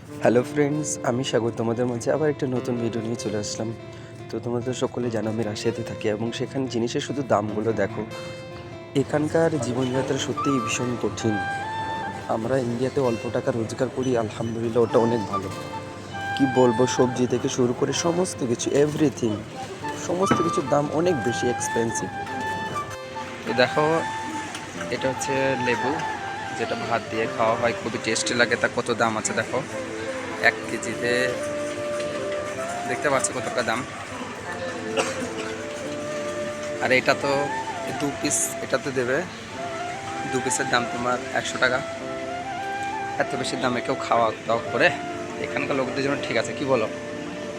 Hello friends, আমি সাগর তোমাদের মাঝে আবার একটা নতুন ভিডিও নিয়ে চলে আসলাম। তো তোমাদের সকলে জানো আমি রাশিয়াতে থাকি এবং সেখানে জিনিসের শুধু দামগুলো দেখো। এখানকার জীবনযাত্রা সত্যিই ভীষণ কঠিন। আমরা ইন্ডিয়াতে অল্প টাকা রোজগার করি, আলহামদুলিল্লাহ ওটা অনেক ভালো। কি বলবো, সবজি থেকে শুরু করে সমস্ত কিছু এভরিথিং, সমস্ত কিছুর দাম অনেক বেশি এক্সপেন্সিভ। তো দেখো, এটা হচ্ছে লেবু, যেটা ভাত দিয়ে খাওয়া হয়, খুবই টেস্টি লাগে। তা কত দাম আছে দেখো, 1 কেজিতে দেখতে পাচ্ছ কত টাকা দাম। আর এটা তো 2 পিস, এটাতে দেবে 2 পিসের দাম তোমার 100 টাকা। এত বেশি দামে কেউ খাওয়া দাওয়া করে? এখানকার লোকদের জন্য ঠিক আছে, কি বলো?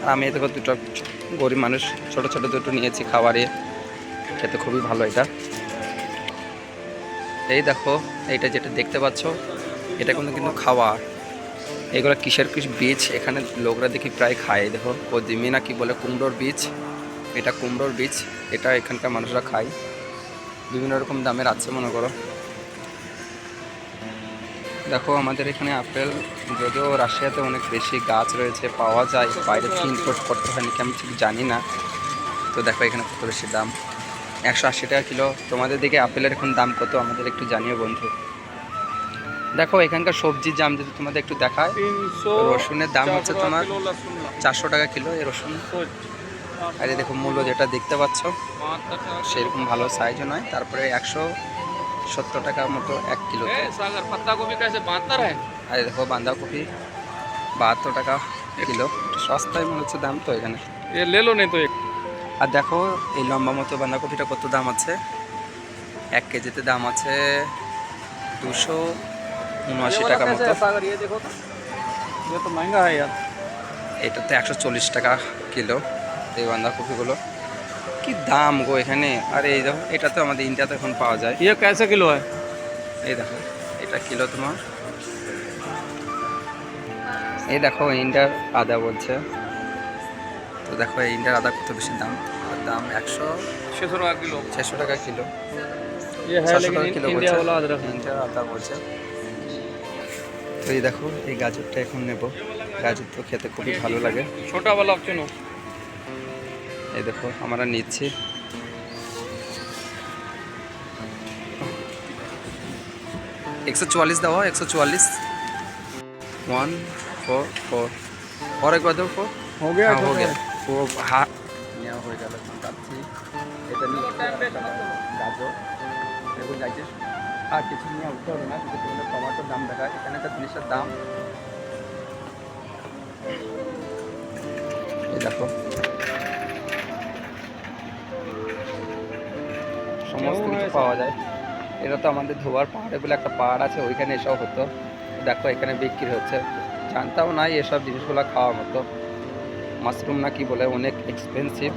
আর আমি এতে দুটো গরিব মানুষ, ছোট ছোট দুটো নিয়েছি খাবারে, খেতে খুবই ভালো এটা। এই দেখো, এইটা যেটা দেখতে পাচ্ছ, এটা কিন্তু খাওয়া। এগুলো কিসের বীজ, এখানে লোকরা দেখি প্রায় খায়। দেখো ও দিমি না কি বলে, কুমড়োর বীজ। এটা কুমড়োর বীজ, এটা এখানকার মানুষরা খায়। বিভিন্ন রকম দামের আছে মনে করো। দেখো আমাদের এখানে আপেল, যদিও রাশিয়াতে অনেক বেশি গাছ রয়েছে, পাওয়া যায়, বাইরে থেকে ইম্পোর্ট করতে হয় নাকি আমি ঠিক জানি না। তো দেখো এখানে কত বেশি দাম, 180 টাকা কিলো। তোমাদের দিকে আপেলের এখন দাম কত আমাদের একটু জানিও বন্ধু। দেখো এখানকার সবজির দাম যদি তোমাদের একটু দেখায়, রসুনের দাম হচ্ছে তোমার 400 টাকা কিলো এই রসুন। আর এই দেখো মূল্য যেটা দেখতে পাচ্ছ, সেরকম ভালো সাইজও নয়। তারপরে 170 টাকার মতো 1 কিলো। আর দেখো বাঁধাকপি 72 টাকা কিলো, সস্তায় মনে হচ্ছে দাম তো এখানে। আর দেখো এই লম্বা মতো বাঁধাকপিটা কত দাম আছে, 1 কেজিতে দাম আছে 279 টাকা মতো। এটাতে 140 টাকা কিলো এই বাঁধাকপিগুলো। কি দাম গো এখানে! আর এই দেখো, এটা তো আমাদের ইন্ডিয়াতে এখন পাওয়া যায়। कैसे किलो है? এই দেখো, এটা কিলো তোমার। এই দেখো ইন্ডিয়ার আদা বলছে। তো দেখো এই ইন্ডিয়ার আদা কত বেশি দাম, আর দাম 600 रुपया किलो। 600 টাকা কিলো। ये है 700 लेकिन টাকা কিলো इंडिया বলছে, वाला अदरक है। ইন্ডিয়ার আদা বলছে। তো এই দেখো এই গাজরটা এখন নেব, গাজর তো খেতে খুবই ভালো লাগে। छोटा वाला आप चुनो। এই দেখো আমরা নিচ্ছি। একশো 144 দাও, 144। 144 और एक बार दो 4। हो गया हाँ हो छोटा गया है। वो। हाँ নেওয়া হয়ে গেল। যাচ্ছি, এটা নিয়ে গাজর এগুলো যাইছে। আর কিছু নিয়ে উঠতে হবে না, কিন্তু তোমাদের টমাটোর দাম দেখায়। এখানে একটা জিনিসের দাম, এই দেখো সমস্ত কিছু পাওয়া যায়। এটা তো আমাদের ধোয়ার পাহাড়ে বলে একটা পাহাড় আছে, ওইখানে এসব হতো। দেখো এখানে বিক্রি হচ্ছে, জানতাম না এসব জিনিসগুলো খাওয়ার মতো। মাশরুম না কি বলে, অনেক এক্সপেন্সিভ।